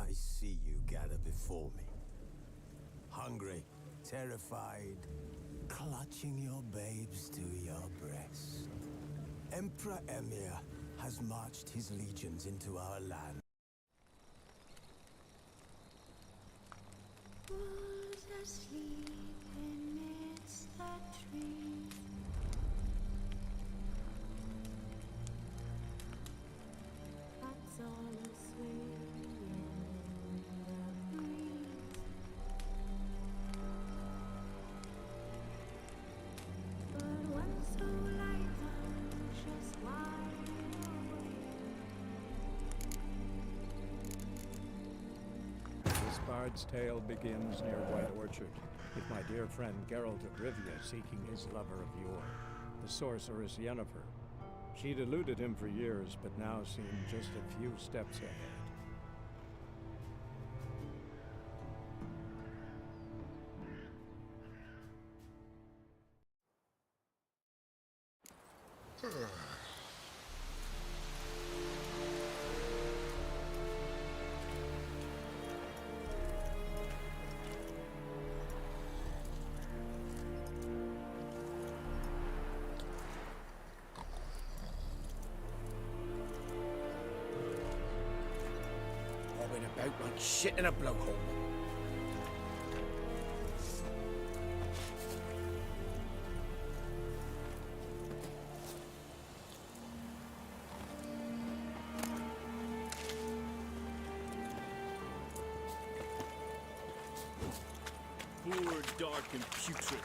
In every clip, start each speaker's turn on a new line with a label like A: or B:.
A: I see you gather before me. Hungry, terrified, clutching your babes to your breast. Emperor Emir has marched his legions into our land.
B: Who's asleep amidst the trees? That's all aswing in the breeze. But one so light, anxious, wide awake.
C: This bard's tale begins near White Orchard, with my dear friend Geralt of Rivia seeking his lover of yore, the sorceress Yennefer. She'd eluded him for years, but now seemed just a few steps ahead.
D: About like shit in a blowhole.
E: Poor, dark, and putrid.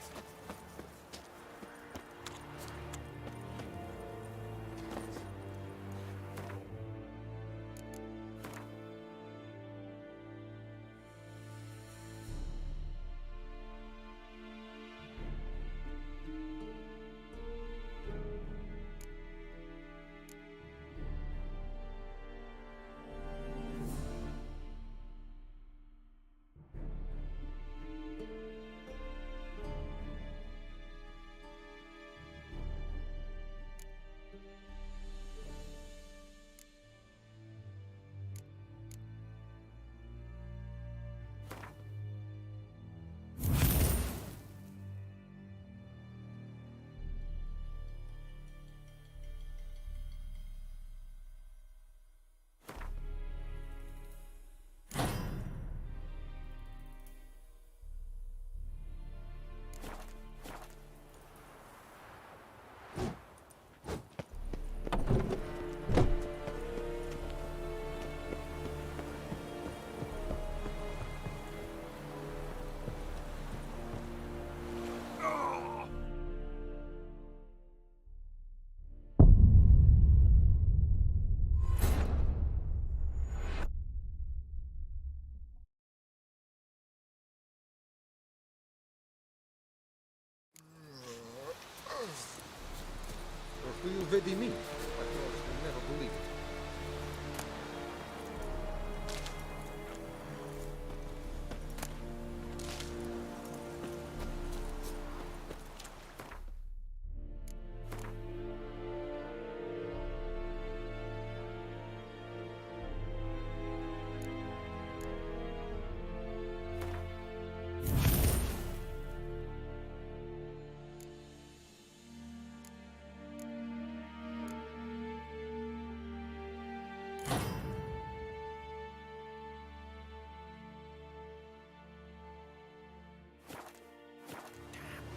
D: You vedi me, but you'll never believe it.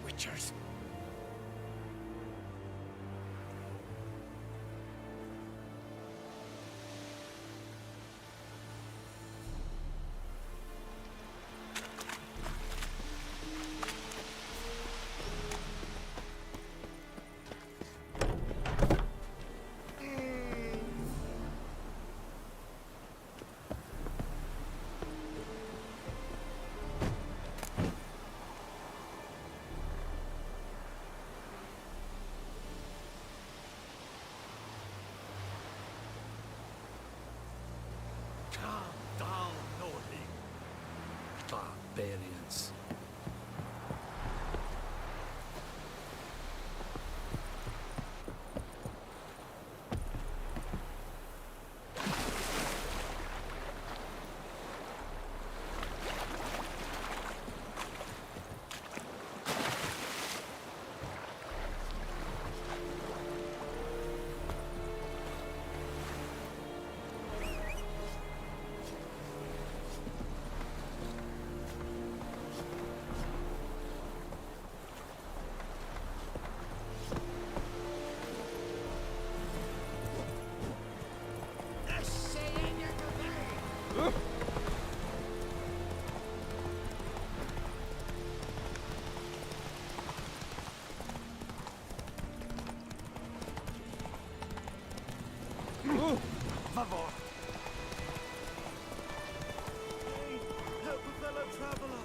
E: Witchers.
D: Barbarians.
A: travel. Hey, help a fellow traveler.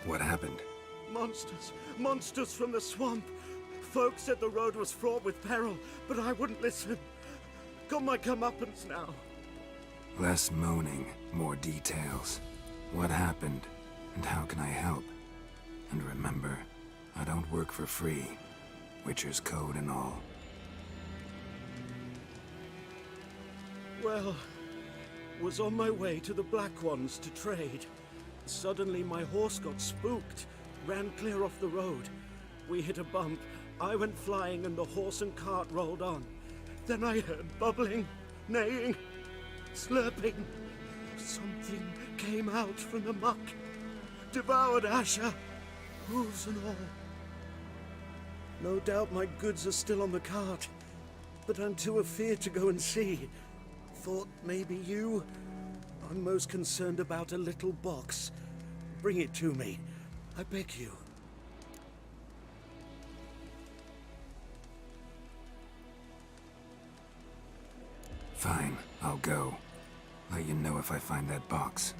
F: What happened?
A: Monsters. Monsters from the swamp. Folks said the road was fraught with peril, but I wouldn't listen. Got my comeuppance now.
F: Less moaning, more details. What happened, and how can I help? And remember, I don't work for free. Witcher's code and all.
A: Well, was on my way to the Black Ones to trade. Suddenly my horse got spooked, ran clear off the road. We hit a bump, I went flying and the horse and cart rolled on. Then I heard bubbling, neighing, slurping. Something came out from the muck, devoured Asher, hooves and all. No doubt my goods are still on the cart, but I'm too afeard to go and see. Thought maybe you... I'm most concerned about a little box. Bring it to me, I beg you.
F: Fine, I'll go. Let you know if I find that box.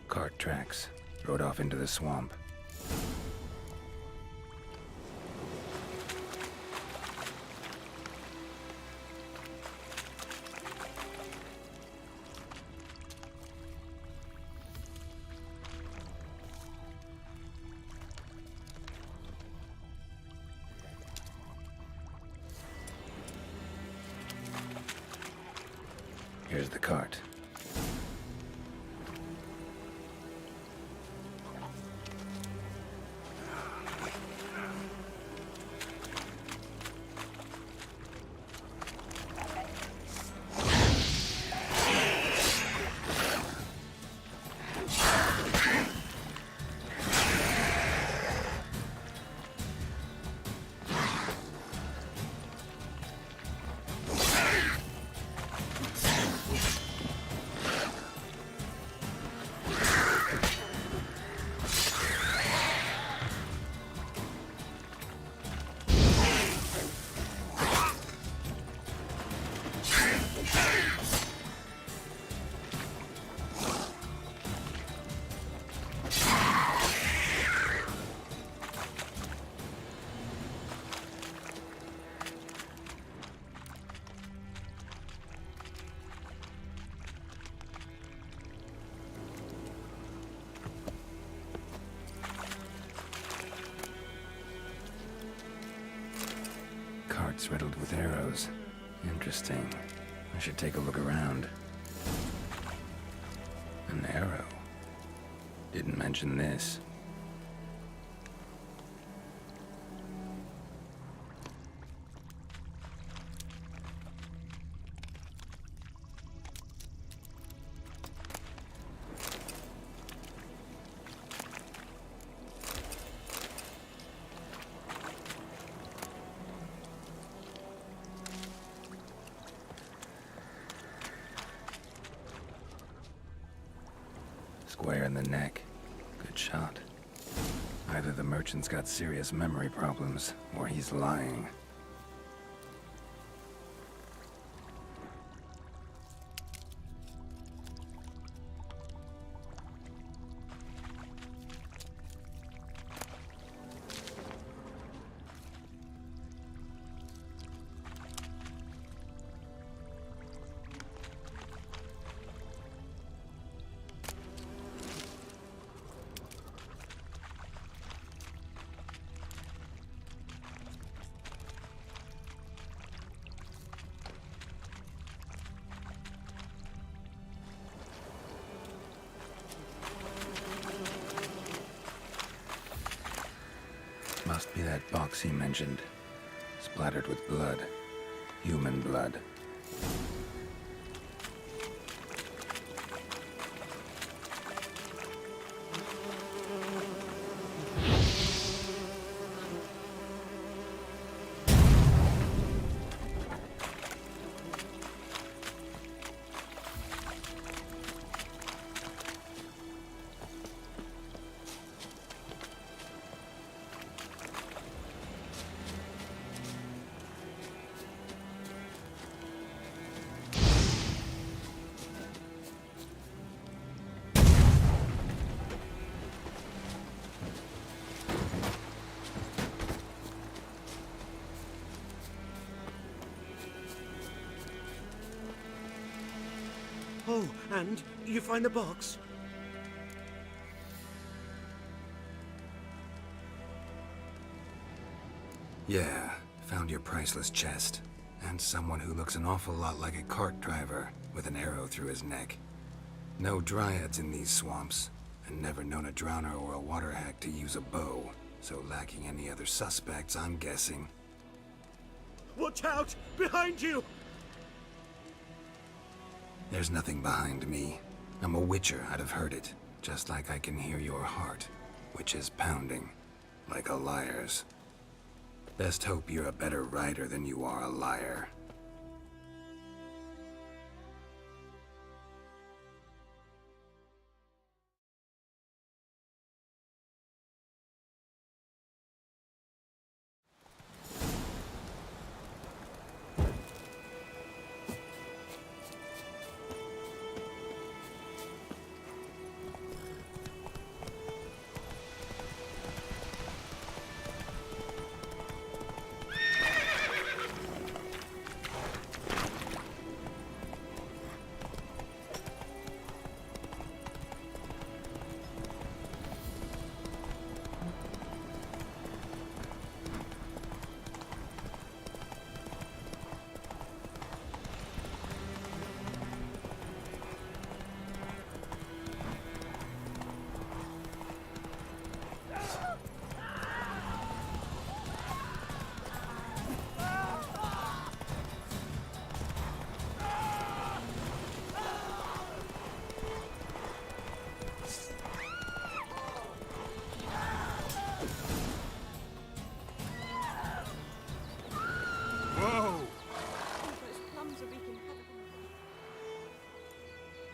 F: Cart tracks. Rode off into the swamp. Here's the cart. Cart's riddled with arrows. Interesting. I should take a look around. An arrow. Didn't mention this. Square in the neck. Good shot. Either the merchant's got serious memory problems, or he's lying. that box he mentioned. Splattered with blood. Human blood.
E: Oh, and you find the box?
F: Yeah, found your priceless chest. And someone who looks an awful lot like a cart driver with an arrow through his neck. No dryads in these swamps, and never known a drowner or a water hack to use a bow. So lacking any other suspects, I'm guessing.
E: Watch out! Behind you!
F: There's nothing behind me. I'm a witcher, I'd have heard it. Just like I can hear your heart, which is pounding, like a liar's. Best hope you're a better writer than you are a liar.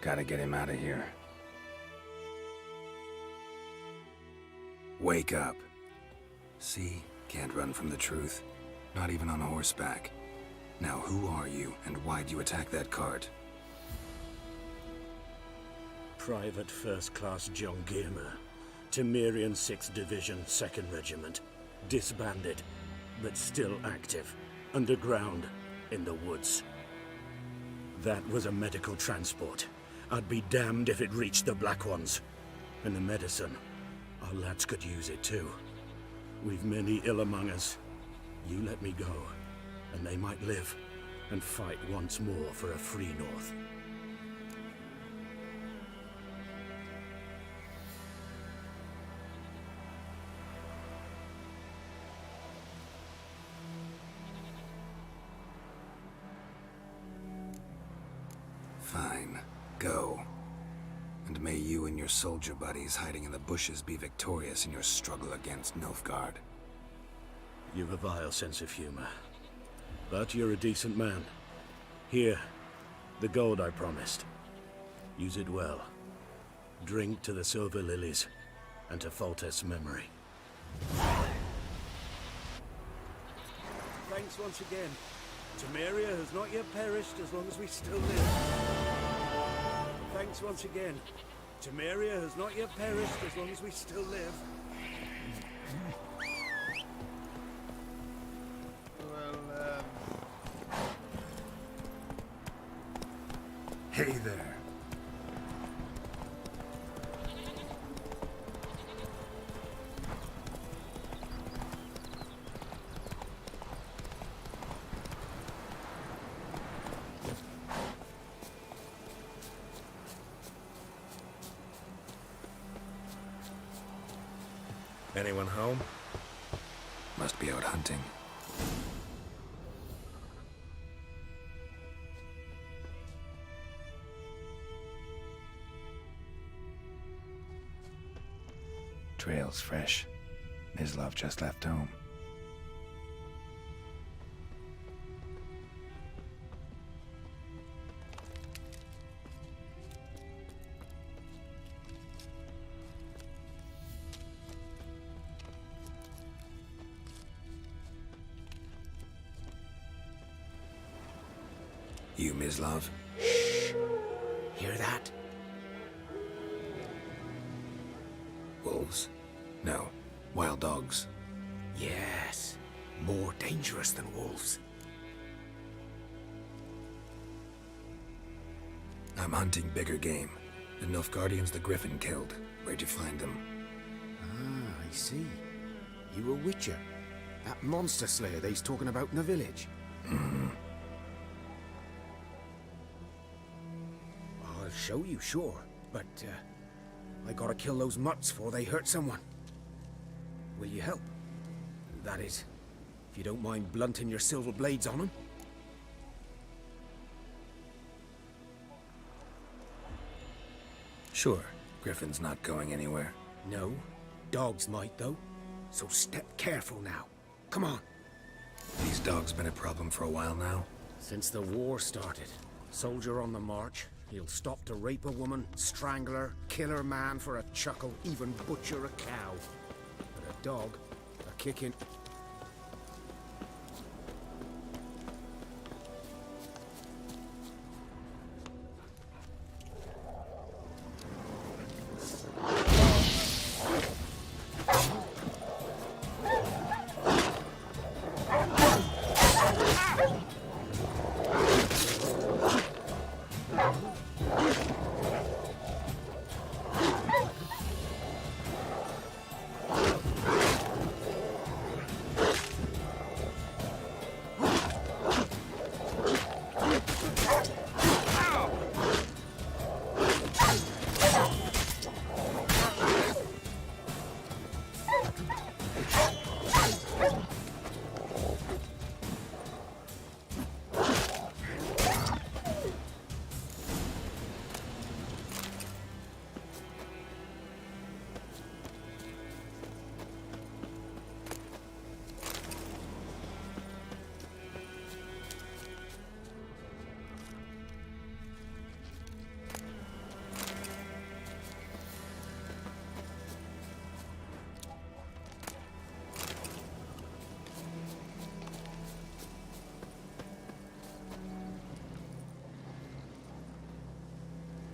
F: Gotta get him out of here. Wake up. See? Can't run from the truth. Not even on horseback. Now who are you, and why'd you attack that cart?
E: Private First Class John Giermer, Temerian 6th Division, 2nd Regiment. Disbanded, but still active. Underground, in the woods. That was a medical transport. I'd be damned if it reached the Black Ones. And the medicine, our lads could use it too. We've many ill among us. You let me go, and they might live, and fight once more for a free North.
F: Fine. Go. And may you and your soldier buddies hiding in the bushes be victorious in your struggle against Nilfgaard.
E: You've a vile sense of humor. But you're a decent man. Here, the gold I promised. Use it well. Drink to the silver lilies, and to Foltest's memory. Thanks once again. Temeria has not yet perished as long as we still live. Thanks once again. Temeria has not yet perished as long as we still live.
F: Hey there.
G: Anyone home?
F: Must be out hunting. Trail's fresh. Mislav just left home. You, Mislav?
D: Hear that?
F: Wolves? No. Wild dogs.
D: Yes. More dangerous than wolves.
F: I'm hunting bigger game. The Nilfgaardians the Griffin killed. Where'd you find them?
D: Ah, I see. You a witcher. That monster slayer they's talking about in the village.
F: Mm-hmm.
D: I'll show you, sure. But, I gotta kill those mutts before they hurt someone. Will you help? That is, if you don't mind blunting your silver blades on them.
F: Sure. Griffin's not going anywhere.
D: No. Dogs might, though. So step careful now. Come on.
F: These dogs been a problem for a while now?
D: Since the war started. Soldier on the march. He'll stop to rape a woman, strangle her, kill her man for a chuckle, even butcher a cow. But a dog, a kicking...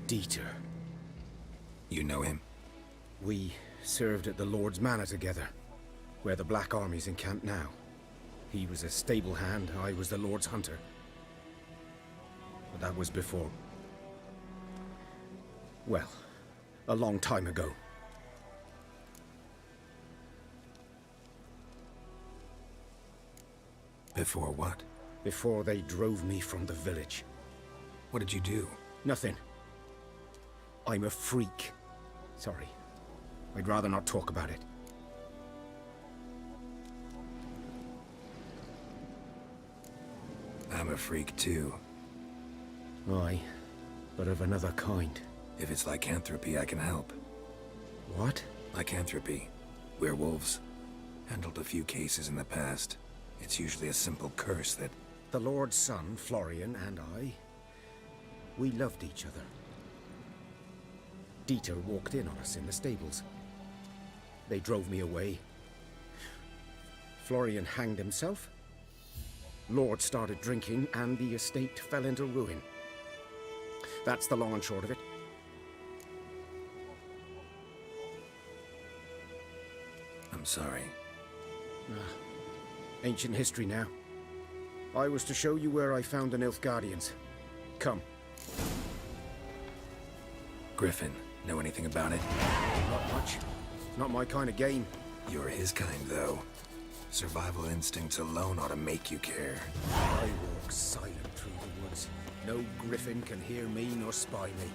D: Dieter.
F: You know him?
D: We served at the Lord's Manor together, where the Black Army's encamped now. He was a stable hand, I was the Lord's hunter. But that was before... well, a long time ago.
F: Before what?
D: Before they drove me from the village.
F: What did you do?
D: Nothing. I'm a freak. Sorry. I'd rather not talk about it.
F: I'm a freak too.
D: Aye, but of another kind.
F: If it's lycanthropy, I can help.
D: What?
F: Lycanthropy. Werewolves. Handled a few cases in the past. It's usually a simple curse that...
D: The Lord's son, Florian, and I... we loved each other. Dieter walked in on us in the stables. They drove me away. Florian hanged himself. Lord started drinking, and the estate fell into ruin. That's the long and short of it.
F: I'm sorry.
D: Ancient history now. I was to show you where I found the Nilfgaardians. Come.
F: Griffin, know anything about it?
D: Not much. Not my kind of game.
F: You're his kind, though. Survival instincts alone ought to make you care.
D: I walk silent through the woods. No griffin can hear me nor spy me.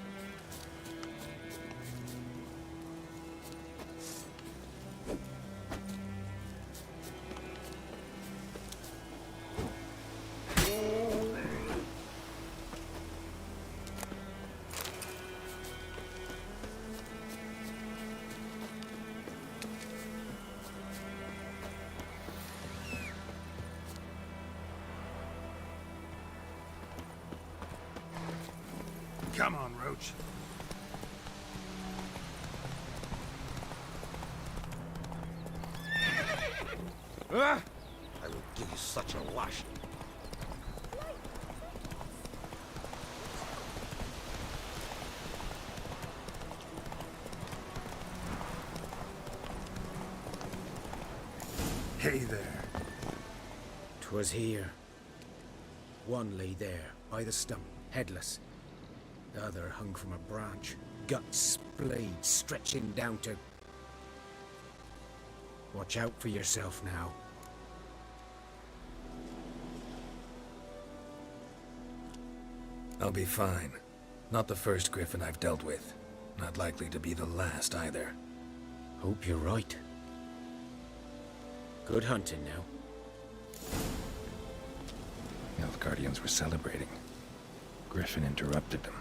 G: Come on, Roach.
H: I will give you such a lashing.
G: Hey there.
D: 'Twas here. One lay there, by the stump, headless. The other hung from a branch, guts splayed, stretching down to... Watch out for yourself now.
F: I'll be fine. Not the first griffin I've dealt with. Not likely to be the last either.
D: Hope you're right. Good hunting now.
F: Elf Guardians were celebrating. Griffin interrupted them.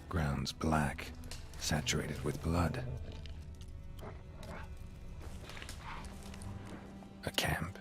F: Ground's black, saturated with blood. A camp.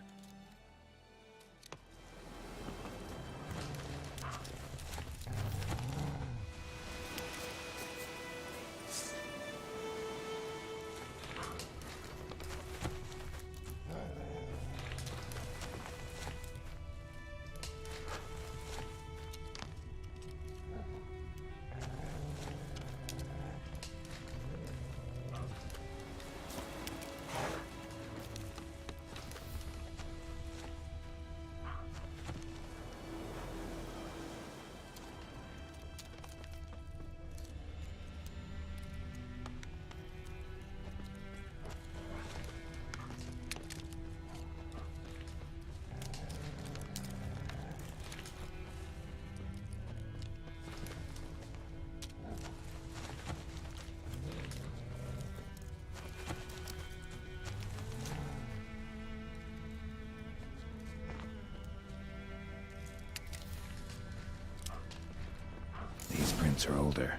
F: Are older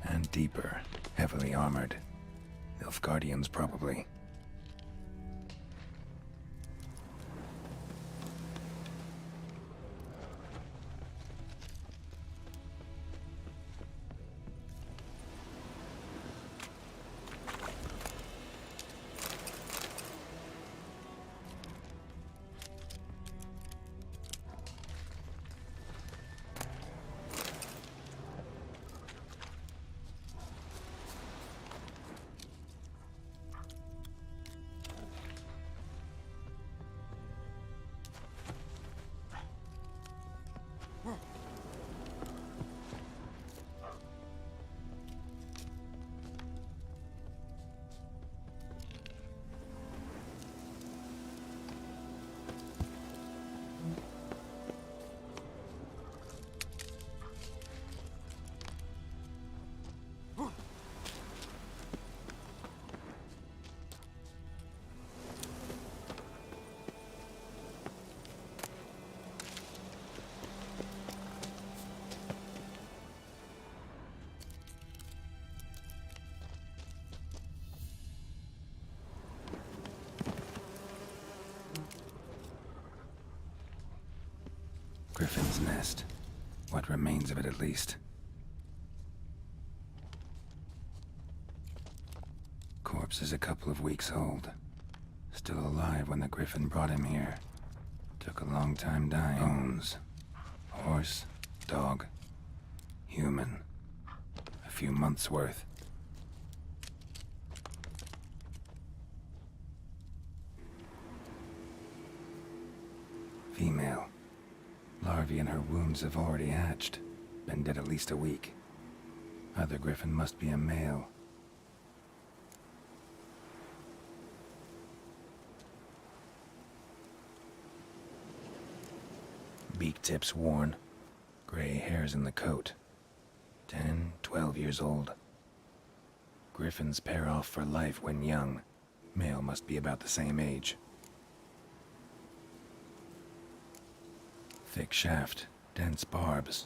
F: and deeper, heavily armored. Elf Guardians, probably. Griffin's nest. What remains of it, at least. Corpse is a couple of weeks old. Still alive when the Griffin brought him here. Took a long time dying. Bones. Horse, dog, human. A few months' worth. Female. Larvae in her wounds have already hatched. Been dead at least a week. Other Griffin must be a male. Beak tips worn. Gray hairs in the coat. 10, 12 years old. Griffins pair off for life when young. Male must be about the same age. Thick shaft, dense barbs.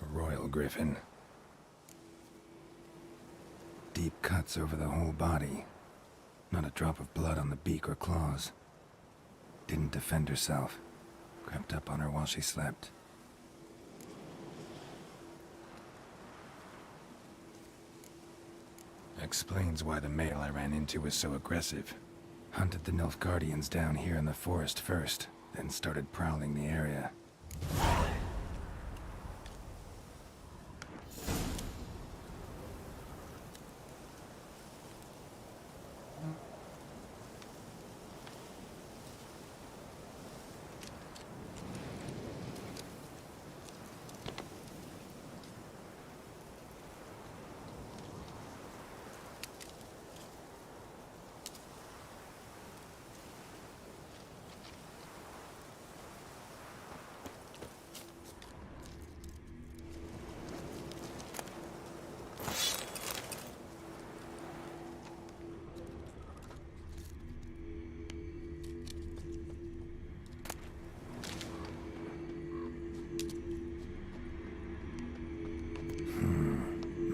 F: A royal griffin. Deep cuts over the whole body. Not a drop of blood on the beak or claws. Didn't defend herself. Crept up on her while she slept. explains why the male I ran into was so aggressive. Hunted the Nilfgaardians down here in the forest first, then started prowling the area.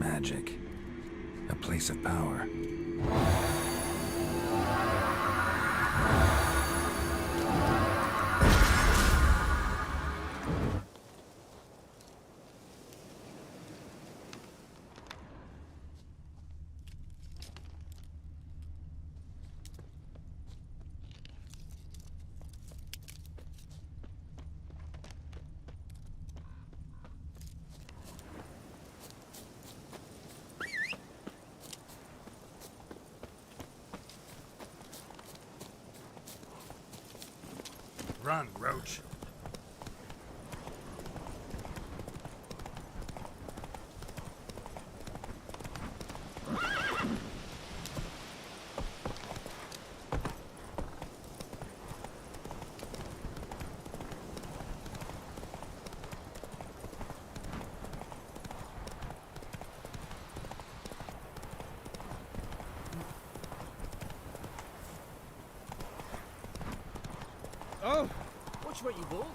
F: Magic. A place of power.
D: Run, Roach.
G: Oh! Watch where you walk.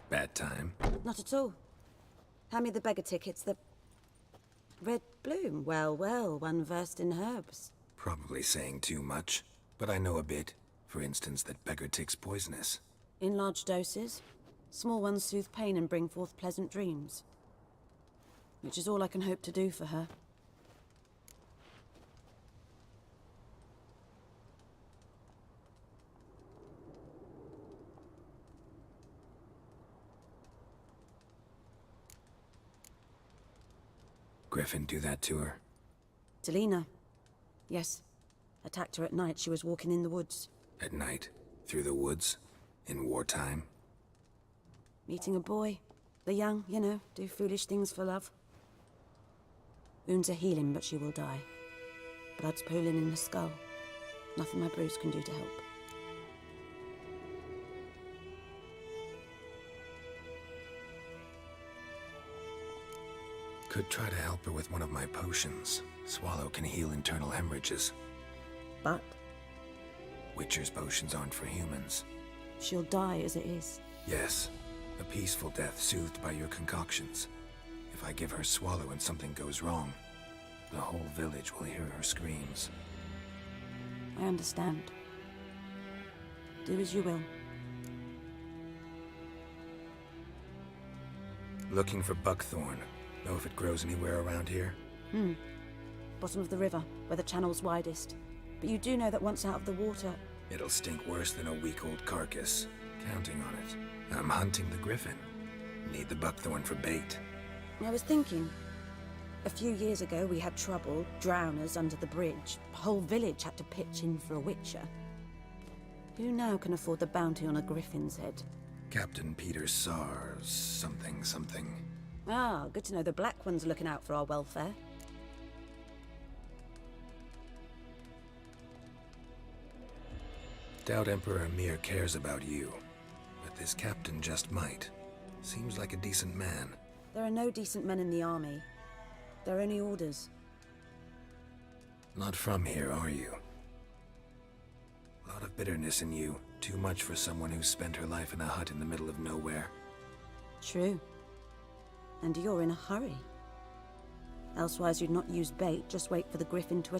F: Bad time.
I: Not at all. Hand me the beggar tickets, the... Red bloom. Well, well, one versed in herbs.
F: Probably saying too much, but I know a bit. For instance, that beggar tick's poisonous.
I: In large doses. Small ones soothe pain and bring forth pleasant dreams. Which is all I can hope to do for her.
F: Griffin do that to her?
I: Delina. Yes. Attacked her at night. She was walking in the woods.
F: At night? Through the woods? In wartime?
I: Meeting a boy. The young, you know, do foolish things for love. Wounds are healing, but she will die. Blood's pooling in the skull. Nothing my bruise can do to help.
F: Could try to help her with one of my potions. Swallow can heal internal hemorrhages.
I: But
F: Witcher's potions aren't for humans.
I: she'll die as it is.
F: Yes, a peaceful death soothed by your concoctions. If I give her Swallow and something goes wrong, the whole village will hear her screams.
I: I understand. Do as you will.
F: Looking for buckthorn. Know if it grows anywhere around here?
I: Bottom of the river, where the channel's widest. But you do know that once out of the water...
F: It'll stink worse than a week-old carcass. Counting on it. I'm hunting the griffin. Need the buckthorn for bait.
I: I was thinking... A few years ago, we had trouble, drowners under the bridge. The whole village had to pitch in for a witcher. Who now can afford the bounty on a griffin's head?
F: Captain Peter Sars, something.
I: Ah, good to know the Black One's looking out for our welfare.
F: Doubt Emperor Emir cares about you. But this captain just might. Seems like a decent man.
I: There are no decent men in the army. They're only orders.
F: Not from here, are you? A lot of bitterness in you. Too much for someone who spent her life in a hut in the middle of nowhere.
I: True. And you're in a hurry. Elsewise you'd not use bait, just wait for the griffin to